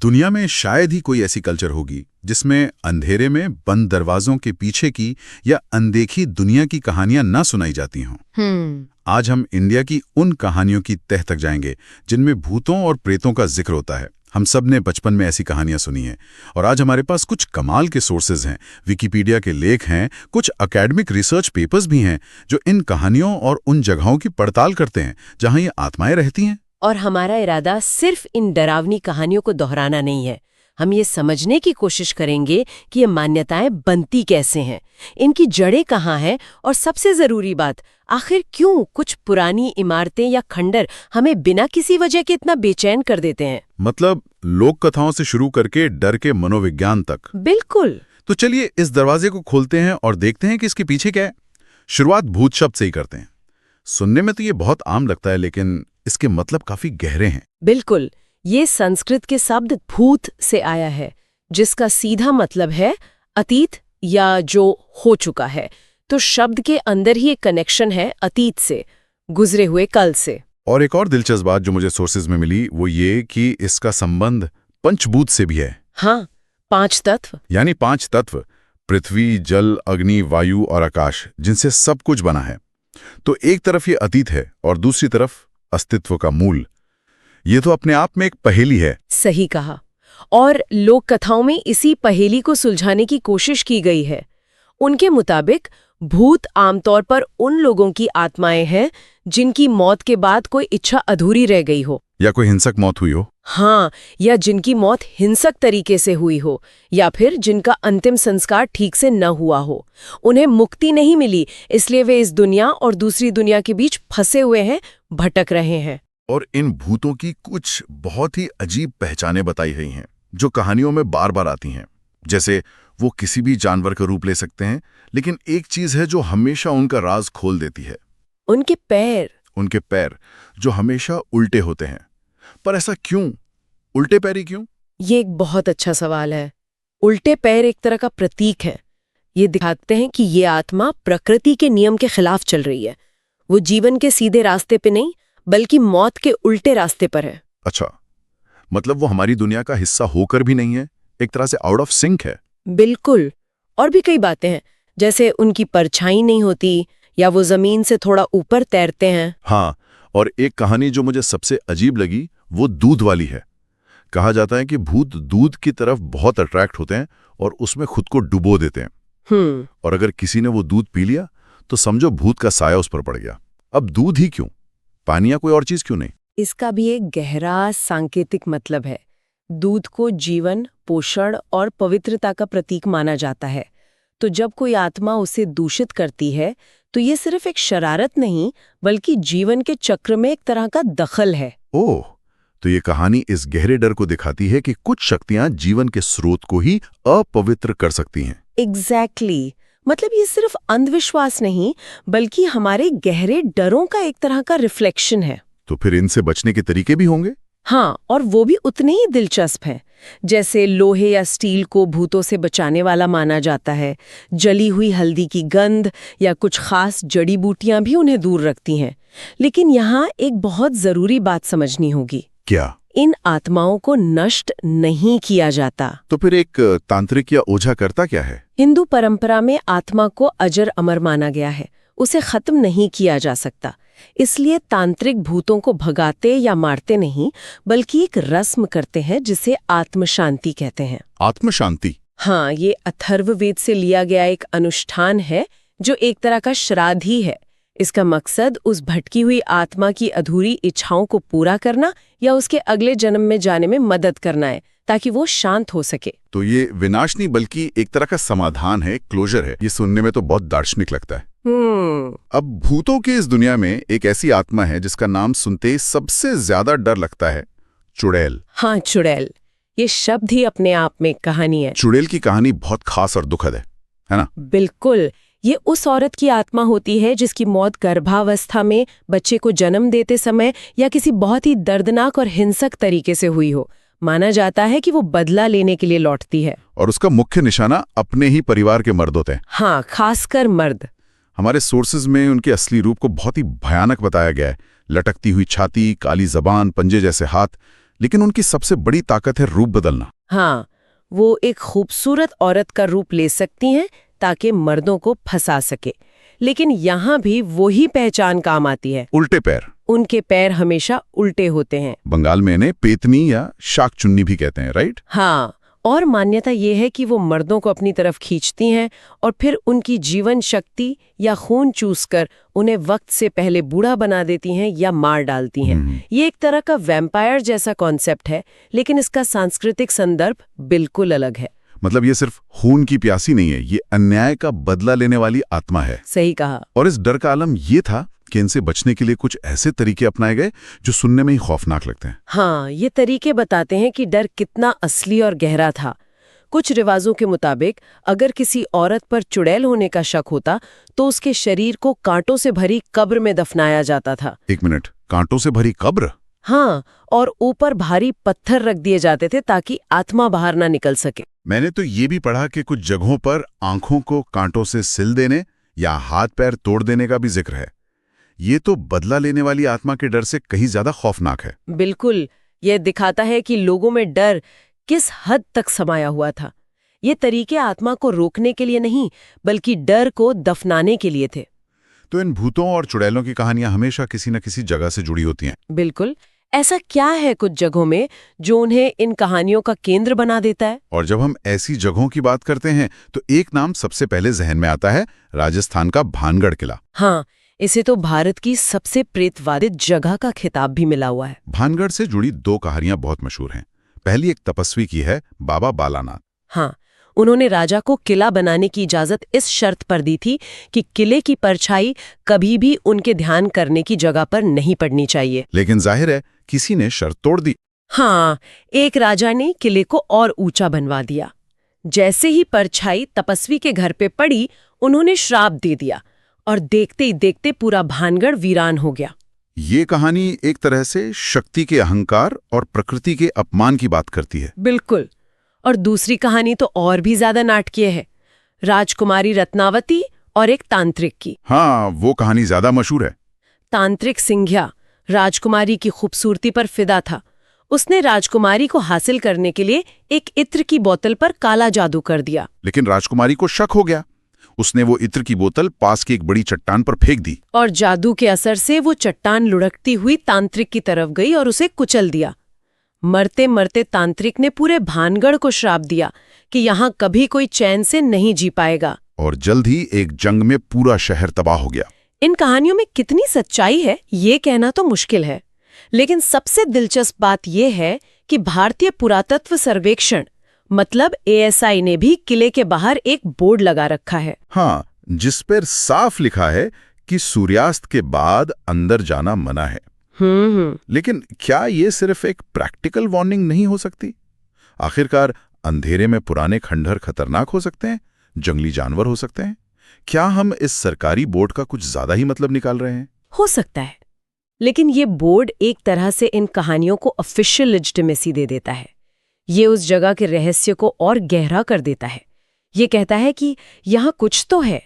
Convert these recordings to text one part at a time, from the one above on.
दुनिया में शायद ही कोई ऐसी कल्चर होगी जिसमें अंधेरे में बंद दरवाजों के पीछे की या अनदेखी दुनिया की कहानियां ना सुनाई जाती हों। आज हम इंडिया की उन कहानियों की तह तक जाएंगे जिनमें भूतों और प्रेतों का जिक्र होता है। हम सब ने बचपन में ऐसी कहानियां सुनी हैं और आज हमारे पास कुछ कमाल के सोर्सेज हैं, विकिपीडिया के लेख हैं, कुछ एकेडमिक रिसर्च पेपर्स भी हैं जो इन कहानियों और उन जगहों की पड़ताल करते हैं जहां ये आत्माएं रहती हैं। और हमारा इरादा सिर्फ इन डरावनी कहानियों को दोहराना नहीं है। हम ये समझने की कोशिश करेंगे कि ये मान्यताएं बनती कैसे हैं, इनकी जड़ें कहाँ हैं और सबसे जरूरी बात, आखिर क्यों कुछ पुरानी इमारतें या खंडर हमें बिना किसी वजह के इतना बेचैन कर देते हैं। मतलब लोक कथाओं से शुरू करके डर के मनोविज्ञान तक। बिल्कुल। तो चलिए इस दरवाजे को खोलते हैं और देखते हैं कि इसके पीछे क्या है। शुरुआत भूत शब्द से ही करते हैं। सुनने में तो ये बहुत आम लगता है, लेकिन इसके मतलब काफी गहरे हैं। बिल्कुल, ये संस्कृत के शब्द भूत से आया है, जिसका सीधा मतलब है अतीत या जो हो चुका है। तो शब्द के अंदर ही एक कनेक्शन है अतीत से, गुजरे हुए कल से। और एक और दिलचस्प बात जो मुझे सोर्सेज में मिली वो ये कि इसका संबंध पंचभूत से भी है। हाँ, 5 तत्व। यानी 5 तत्व, पृथ्वी, जल, अग्नि, वायु और आकाश, जिनसे सब कुछ बना है। तो एक तरफ ये अतीत है और दूसरी तरफ अस्तित्व का मूल। ये तो अपने आप में एक पहेली है। सही कहा। और लोक कथाओं में इसी पहेली को सुलझाने की कोशिश की गई है। उनके मुताबिक भूत आमतौर पर उन लोगों की आत्माएं हैं जिनकी मौत के बाद कोई इच्छा अधूरी रह गई हो, या कोई हिंसक मौत हुई हो। हाँ, या जिनकी मौत हिंसक तरीके से हुई हो, या फिर जिनका अंतिम संस्कार ठीक से न हुआ हो। उन्हें मुक्ति नहीं मिली, इसलिए वे इस दुनिया और दूसरी दुनिया के बीच फंसे हुए हैं, भटक रहे हैं। और इन भूतों की कुछ बहुत ही अजीब पहचानें बताई गई हैं जो कहानियों में बार बार आती हैं। जैसे वो किसी भी जानवर का रूप ले सकते हैं, लेकिन एक चीज है जो हमेशा उनका राज खोल देती है। उनके पैर। उनके पैर जो हमेशा उल्टे होते हैं। पर ऐसा क्यों? उल्टे पैर ही क्यों? ये एक बहुत अच्छा सवाल है। उल्टे पैर एक तरह का प्रतीक है। ये दिखाते हैं कि ये आत्मा प्रकृति के नियम के खिलाफ चल रही है। वो जीवन के सीधे रास्ते पे नहीं, बल्कि मौत के उल्टे रास्ते पर है। अच्छा, मतलब वो हमारी दुनिया का हिस्सा होकर भी नहीं है, एक तरह से आउट ऑफ सिंक है। बिल्कुल। और भी कई बातें हैं, जैसे उनकी परछाई नहीं होती या वो जमीन से थोड़ा ऊपर तैरते हैं। हाँ, और एक कहानी जो मुझे सबसे अजीब लगी वो दूध वाली है। कहा जाता है कि भूत दूध की तरफ बहुत अट्रैक्ट होते हैं और उसमें खुद को डुबो देते हैं। और अगर किसी ने वो दूध पी लिया तो समझो भूत का साया उस पर पड़ गया। अब दूध ही क्यों? पानी या कोई और चीज क्यों नहीं? इसका भी एक गहरा सांकेतिक मतलब है। दूध को जीवन, पोषण और पवित्रता का प्रतीक माना जाता है। तो जब कोई आत्मा उसे दूषित करती है तो ये सिर्फ एक शरारत नहीं, बल्कि जीवन के चक्र में एक तरह का दखल है। ओह, तो ये कहानी इस गहरे डर को दिखाती है कि कुछ शक्तियां जीवन के स्रोत को ही अपवित्र कर सकती हैं। एग्जैक्टली। मतलब ये सिर्फ अंधविश्वास नहीं, बल्कि हमारे गहरे डरों का एक तरह का रिफ्लेक्शन है। तो फिर इनसे बचने के तरीके भी होंगे? हाँ, और वो भी उतने ही दिलचस्प हैं। जैसे लोहे या स्टील को भूतों से बचाने वाला माना जाता है। जली हुई हल्दी की गंध या कुछ खास जड़ी बूटियां भी उन्हें दूर रखती हैं। लेकिन यहाँ एक बहुत जरूरी बात समझनी होगी। क्या? इन आत्माओं को नष्ट नहीं किया जाता। तो फिर एक तांत्रिक या ओझा करता क्या है? हिंदू परंपरा में आत्मा को अजर अमर माना गया है, उसे खत्म नहीं किया जा सकता। इसलिए तांत्रिक भूतों को भगाते या मारते नहीं, बल्कि एक रस्म करते हैं जिसे आत्म शांति कहते हैं। आत्म शांति? हाँ, ये अथर्ववेद से लिया गया एक अनुष्ठान है जो एक तरह का श्राद्ध ही है। इसका मकसद उस भटकी हुई आत्मा की अधूरी इच्छाओं को पूरा करना या उसके अगले जन्म में जाने में मदद करना है, ताकि वो शांत हो सके। तो ये विनाश नहीं बल्कि एक तरह का समाधान है, क्लोजर है। ये सुनने में तो बहुत दार्शनिक लगता है। अब भूतों की इस दुनिया में एक ऐसी आत्मा है जिसका नाम सुनते ही सबसे ज्यादा डर लगता है, चुड़ैल। हाँ, चुड़ैल। ये शब्द ही अपने आप में कहानी है। चुड़ैल की कहानी बहुत खास और दुखद है ना? बिल्कुल। ये उस औरत की आत्मा होती है जिसकी मौत गर्भावस्था में, बच्चे को जन्म देते समय या किसी बहुत ही दर्दनाक और हिंसक तरीके से हुई हो। माना जाता है कि वो बदला लेने के लिए लौटती है। और उसका मुख्य निशाना अपने ही परिवार के मर्द होते हैं। हाँ, खासकर मर्द। हमारे सोर्सेज में उनके असली रूप को बहुत ही भयानक बताया गया है। लटकती हुई छाती, काली जबान, पंजे जैसे हाथ। लेकिन उनकी सबसे बड़ी ताकत है रूप बदलना। हाँ, वो एक खूबसूरत औरत का रूप ले सकती हैं ताकि मर्दों को फंसा सके। लेकिन यहाँ भी वही पहचान काम आती है, उल्टे पैर। उनके पैर हमेशा उल्टे होते हैं। बंगाल में इन्हें पेतनी या शाक चुन्नी भी कहते हैं, राइट? हाँ, और मान्यता ये है कि वो मर्दों को अपनी तरफ खींचती हैं और फिर उनकी जीवन शक्ति या खून चूसकर उन्हें वक्त से पहले बूढ़ा बना देती हैं या मार डालती हैं। ये एक तरह का वैम्पायर जैसा कॉन्सेप्ट है, लेकिन इसका सांस्कृतिक संदर्भ बिल्कुल अलग है। मतलब ये सिर्फ खून की प्यासी नहीं है, ये अन्याय का बदला लेने वाली आत्मा है। सही कहा। और इस डर का आलम ये था कि इनसे बचने के लिए कुछ ऐसे तरीके अपनाए गए जो सुनने में ही खौफनाक लगते हैं। हाँ, ये तरीके बताते हैं कि डर कितना असली और गहरा था। कुछ रिवाजों के मुताबिक अगर किसी औरत पर चुड़ैल होने का शक होता तो उसके शरीर को कांटों से भरी कब्र में दफनाया जाता था। एक मिनट, कांटों से भरी कब्र? हाँ, और ऊपर भारी पत्थर रख दिए जाते थे ताकि आत्मा बाहर ना निकल सके। मैंने तो ये भी पढ़ा कि कुछ जगहों पर आंखों को कांटों से सिल देने या हाथ पैर तोड़ देने का भी जिक्र है। ये तो बदला लेने वाली आत्मा के डर से कहीं ज्यादा खौफनाक है। बिल्कुल, ये दिखाता है कि लोगों में डर किस हद तक समाया हुआ था। ये तरीके आत्मा को रोकने के लिए नहीं, बल्कि डर को दफनाने के लिए थे। तो इन भूतों और चुड़ैलों की कहानियां हमेशा किसी न किसी जगह से जुड़ी होती हैं। बिल्कुल, ऐसा क्या है कुछ जगहों में जो उन्हें इन कहानियों का केंद्र बना देता है? और जब हम ऐसी जगहों की बात करते हैं तो एक नाम सबसे पहले जहन में आता है, राजस्थान का भानगढ़ किला। हाँ, इसे तो भारत की सबसे प्रेतवादित जगह का खिताब भी मिला हुआ है। भानगढ़ से जुड़ी दो कहानियां बहुत मशहूर हैं। पहली एक तपस्वी की है, बाबा बालानाथ। हाँ, उन्होंने राजा को किला बनाने की इजाजत इस शर्त पर दी थी कि किले की परछाई कभी भी उनके ध्यान करने की जगह पर नहीं पड़नी चाहिए। लेकिन जाहिर है किसी ने शर्त तोड़ दी। हाँ, एक राजा ने किले को और ऊंचा बनवा दिया। जैसे ही परछाई तपस्वी के घर पे पड़ी, उन्होंने श्राप दे दिया और देखते ही देखते पूरा भानगढ़ वीरान हो गया। ये कहानी एक तरह से शक्ति के अहंकार और प्रकृति के अपमान की बात करती है। बिल्कुल। और दूसरी कहानी तो और भी ज्यादा नाटकीय है, राजकुमारी रत्नावती और एक तांत्रिक की। हाँ, वो कहानी ज्यादा मशहूर है। तांत्रिक सिंघिया राजकुमारी की खूबसूरती पर फिदा था। उसने राजकुमारी को हासिल करने के लिए एक इत्र की बोतल पर काला जादू कर दिया। लेकिन राजकुमारी को शक हो गया। उसने वो इत्र की बोतल पास की एक बड़ी चट्टान पर फेंक दी और जादू के असर से वो चट्टान लुढ़कती हुई तांत्रिक की तरफ गई और उसे कुचल दिया। मरते मरते तांत्रिक ने पूरे भानगढ़ को श्राप दिया कि यहाँ कभी कोई चैन से नहीं जी पाएगा। और जल्द ही एक जंग में पूरा शहर तबाह हो गया। इन कहानियों में कितनी सच्चाई है ये कहना तो मुश्किल है, लेकिन सबसे दिलचस्प बात यह है कि भारतीय पुरातत्व सर्वेक्षण मतलब ASI ने भी किले के बाहर एक बोर्ड लगा रखा है। हाँ, जिस पर साफ लिखा है कि सूर्यास्त के बाद अंदर जाना मना है। लेकिन क्या ये सिर्फ एक प्रैक्टिकल वार्निंग नहीं हो सकती? आखिरकार अंधेरे में पुराने खंडहर खतरनाक हो सकते हैं, जंगली जानवर हो सकते हैं। क्या हम इस सरकारी बोर्ड का कुछ ज्यादा ही मतलब निकाल रहे हैं? हो सकता है, लेकिन ये बोर्ड एक तरह से इन कहानियों को ऑफिशियल लेजिटिमेसी दे देता है। ये उस जगह के रहस्य को और गहरा कर देता है। ये कहता है कि यहाँ कुछ तो है।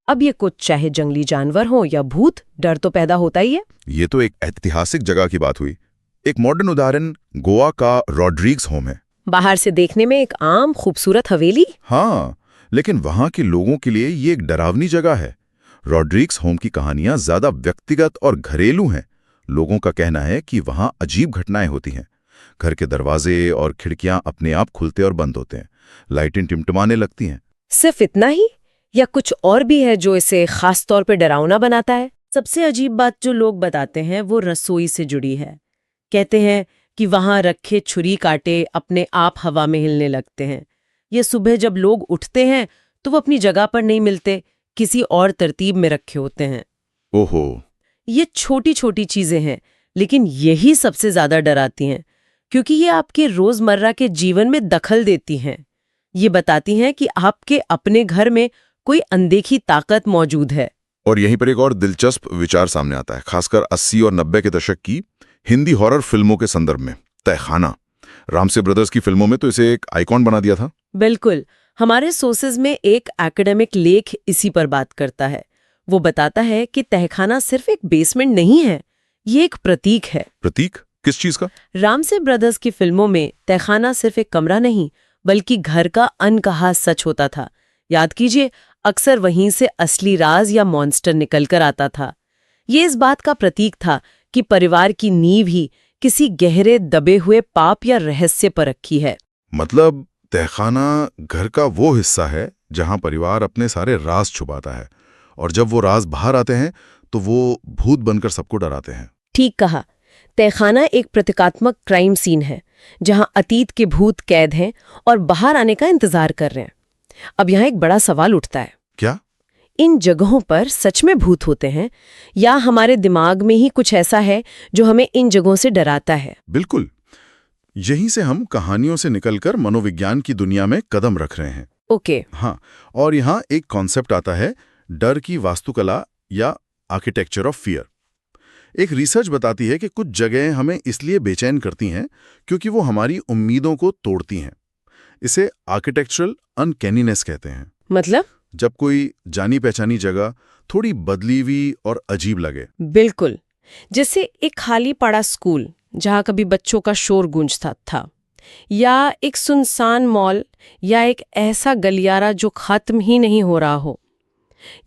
अब ये कुछ चाहे जंगली जानवर हो या भूत, डर तो पैदा होता ही है। ये तो एक ऐतिहासिक जगह की बात हुई। एक मॉडर्न उदाहरण गोवा का रॉड्रिग्स होम है। बाहर से देखने में एक आम खूबसूरत हवेली। हाँ, लेकिन वहां के लोगों के लिए ये एक डरावनी जगह है। रॉड्रिग्स होम की कहानियां ज्यादा व्यक्तिगत और घरेलू हैं। लोगों का कहना है कि वहां अजीब घटनाएं होती हैं। घर के दरवाजे और खिड़कियां अपने आप खुलते और बंद होते हैं। लाइटें टिमटिमाने लगती हैं। सिर्फ इतना ही या कुछ और भी है जो इसे खास तौर पे डरावना बनाता है? सबसे अजीब बात जो लोग बताते हैं वो रसोई से जुड़ी है। कहते हैं कि वहां रखे छुरी कांटे अपने आप हवा में हिलने लगते हैं। ये सुबह जब लोग उठते हैं तो वो अपनी जगह पर नहीं मिलते, किसी और तरतीब में रखे होते हैं। ओहो, ये छोटी छोटी चीजें हैं, लेकिन यही सबसे ज्यादा डराती हैं, क्योंकि ये आपके रोजमर्रा के जीवन में दखल देती हैं। ये बताती हैं कि आपके अपने घर में कोई अनदेखी ताकत मौजूद है। और यहीं पर एक और दिलचस्प विचार सामने आता है, खासकर 80 और 90 के दशक की हिंदी हॉरर फिल्मों के संदर्भ में। तहखाना, रामसे ब्रदर्स की फिल्मों में तो इसे एक आइकॉन बना दिया था। बिल्कुल, हमारे सोर्सेज में एक एकेडमिक लेख इसी पर बात करता है। वो बताता है कि तहखाना सिर्फ एक बेसमेंट नहीं है, ये एक प्रतीक है। प्रतीक? किस चीज का? रामसे ब्रदर्स की फिल्मों में तहखाना सिर्फ एक कमरा नहीं बल्कि घर का अनकहा सच होता था। याद कीजिए, अक्सर वहीं से असली राज या मॉन्स्टर निकलकर आता था। ये इस बात का प्रतीक था कि परिवार की नींव ही किसी गहरे दबे हुए पाप या रहस्य पर रखी है। मतलब तहखाना घर का वो हिस्सा है जहां परिवार अपने सारे राज छुपाता है, और जब वो राज बाहर आते हैं तो वो भूत बनकर सबको डराते हैं। ठीक कहा। तहखाना एक प्रतीकात्मक क्राइम सीन है जहां अतीत के भूत कैद हैं और बाहर आने का इंतजार कर रहे हैं। अब यहाँ एक बड़ा सवाल उठता है, क्या इन जगहों पर सच में भूत होते हैं या हमारे दिमाग में ही कुछ ऐसा है जो हमें इन जगहों से डराता है? बिल्कुल, यहीं से हम कहानियों से निकलकर मनोविज्ञान की दुनिया में कदम रख रहे हैं। ओके। हाँ, और यहाँ एक कॉन्सेप्ट आता है, डर की वास्तुकला या आर्किटेक्चर ऑफ फियर। एक रिसर्च बताती है कि कुछ जगहें हमें इसलिए बेचैन करती हैं क्योंकि वो हमारी उम्मीदों को तोड़ती हैं। इसे आर्किटेक्चरल अनकैनीनेस कहते हैं। मतलब? जब कोई जानी पहचानी जगह थोड़ी बदली हुई और अजीब लगे। बिल्कुल, जैसे एक खाली पड़ा स्कूल जहाँ कभी बच्चों का शोर गूंजता था, या एक सुनसान मॉल, या एक ऐसा गलियारा जो खत्म ही नहीं हो रहा हो।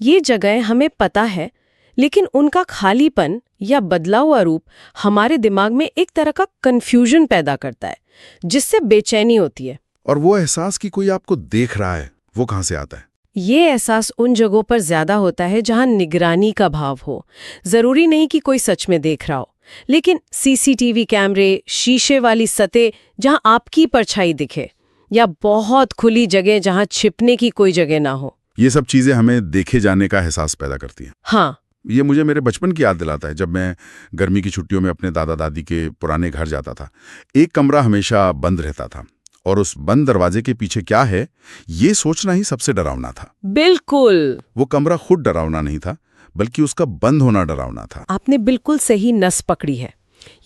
ये जगह हमें पता है, लेकिन उनका खालीपन या बदला हुआ रूप हमारे दिमाग में एक तरह का कंफ्यूजन पैदा करता है, जिससे बेचैनी होती है। और वो एहसास कि कोई आपको देख रहा है, वो कहाँ से आता है? ये एहसास उन जगहों पर ज्यादा होता है जहां निगरानी का भाव हो। जरूरी नहीं कि कोई सच में देख रहा हो, लेकिन सीसीटीवी कैमरे, शीशे वाली सतह जहां आपकी परछाई दिखे, या बहुत खुली जगह जहां छिपने की कोई जगह ना हो। ये सब चीजें हमें देखे जाने का एहसास पैदा करती हैं। हाँ, ये मुझे मेरे बचपन की याद दिलाता है, जब मैं गर्मी की छुट्टियों में अपने दादा दादी के पुराने घर जाता था। एक कमरा हमेशा बंद रहता था, और उस बंद दरवाजे के पीछे क्या है, ये सोचना ही सबसे डरावना था। बिल्कुल। वो कमरा खुद डरावना नहीं था, बल्कि उसका बंद होना डरावना था। आपने बिल्कुल सही नस पकड़ी है।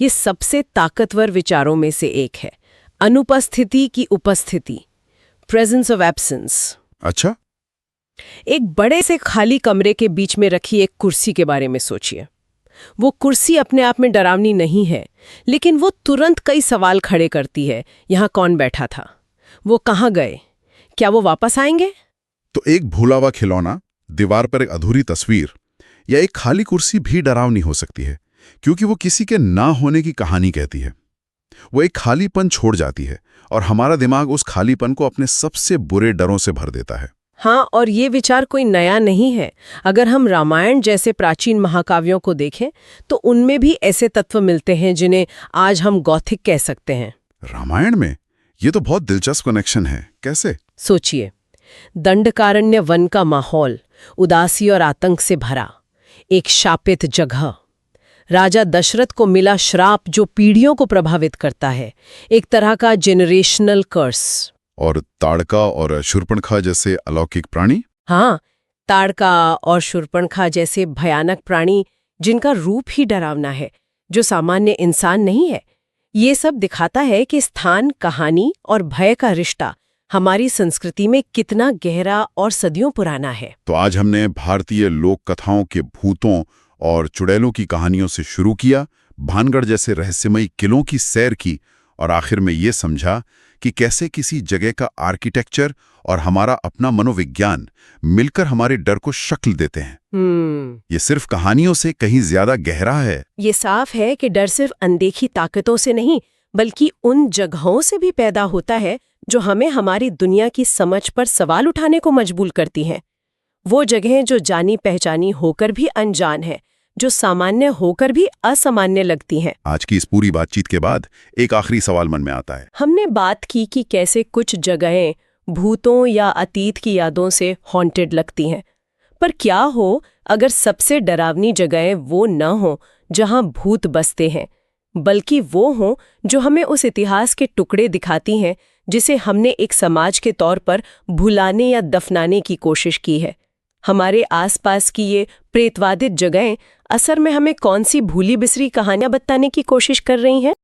ये सबसे ताकतवर विचारों में से एक है, अनुपस्थिति की उपस्थिति, प्रेजेंस ऑफ एब्सेंस। अच्छा, एक बड़े से खाली कमरे के बीच में रखी एक कुर्सी के बारे में सोचिए। वो कुर्सी अपने आप में डरावनी नहीं है, लेकिन वो तुरंत कई सवाल खड़े करती है। यहाँ कौन बैठा था? वो कहाँ गए? क्या वो वापस आएंगे? तो एक भूला हुआ खिलौना, दीवार पर एक अधूरी तस्वीर या एक खाली कुर्सी भी डरावनी हो सकती है, क्योंकि वो किसी के ना होने की कहानी कहती है। वो एक खालीपन छोड़ जाती है, और हमारा दिमाग उस खालीपन को अपने सबसे बुरे डरों से भर देता है। हाँ, और ये विचार कोई नया नहीं है। अगर हम रामायण जैसे प्राचीन महाकाव्यों को देखें तो उनमें भी ऐसे तत्व मिलते हैं जिन्हें आज हम गॉथिक कह सकते हैं। रामायण में? ये तो बहुत दिलचस्प कनेक्शन है। कैसे? सोचिए, दंडकारण्य वन का माहौल उदासी और आतंक से भरा, एक शापित जगह, राजा दशरथ को मिला श्राप जो पीढ़ियों को प्रभावित करता है, एक तरह का जेनरेशनल कर्स। और ताड़का और शूर्पणखा जैसे अलौकिक प्राणी? हाँ, ताड़का और शूर्पणखा जैसे भयानक प्राणी जिनका रूप ही डरावना है, जो सामान्य इंसान नहीं है। ये सब दिखाता है कि स्थान, कहानी और भय का रिश्ता हमारी संस्कृति में कितना गहरा और सदियों पुराना है। तो आज हमने भारतीय लोक कथाओं के भूतों और चुड़ैलों की कहानियों से शुरू किया, भानगढ़ जैसे रहस्यमयी किलों की सैर की, और आखिर में ये समझा कि कैसे किसी जगह का आर्किटेक्चर और हमारा अपना मनोविज्ञान मिलकर हमारे डर को शक्ल देते हैं। ये सिर्फ कहानियों से कहीं ज्यादा गहरा है। ये साफ है कि डर सिर्फ अनदेखी ताकतों से नहीं, बल्कि उन जगहों से भी पैदा होता है जो हमें हमारी दुनिया की समझ पर सवाल उठाने को मजबूर करती हैं। वो जगहें जो जानी पहचानी होकर भी अनजान है, जो सामान्य होकर भी असामान्य लगती हैं। आज की इस पूरी बातचीत के बाद एक आखिरी सवाल मन में आता है। हमने बात की कि कैसे कुछ जगहें भूतों या अतीत की यादों से हॉन्टेड लगती हैं, पर क्या हो अगर सबसे डरावनी जगहें वो न हो जहां भूत बसते हैं, बल्कि वो हों जो हमें उस इतिहास के टुकड़े दिखाती हैं जिसे हमने एक समाज के तौर पर भुलाने या दफनाने की कोशिश की है। हमारे आसपास की ये प्रेतवादित जगहें असल में हमें कौन सी भूली बिसरी कहानियां बताने की कोशिश कर रही हैं?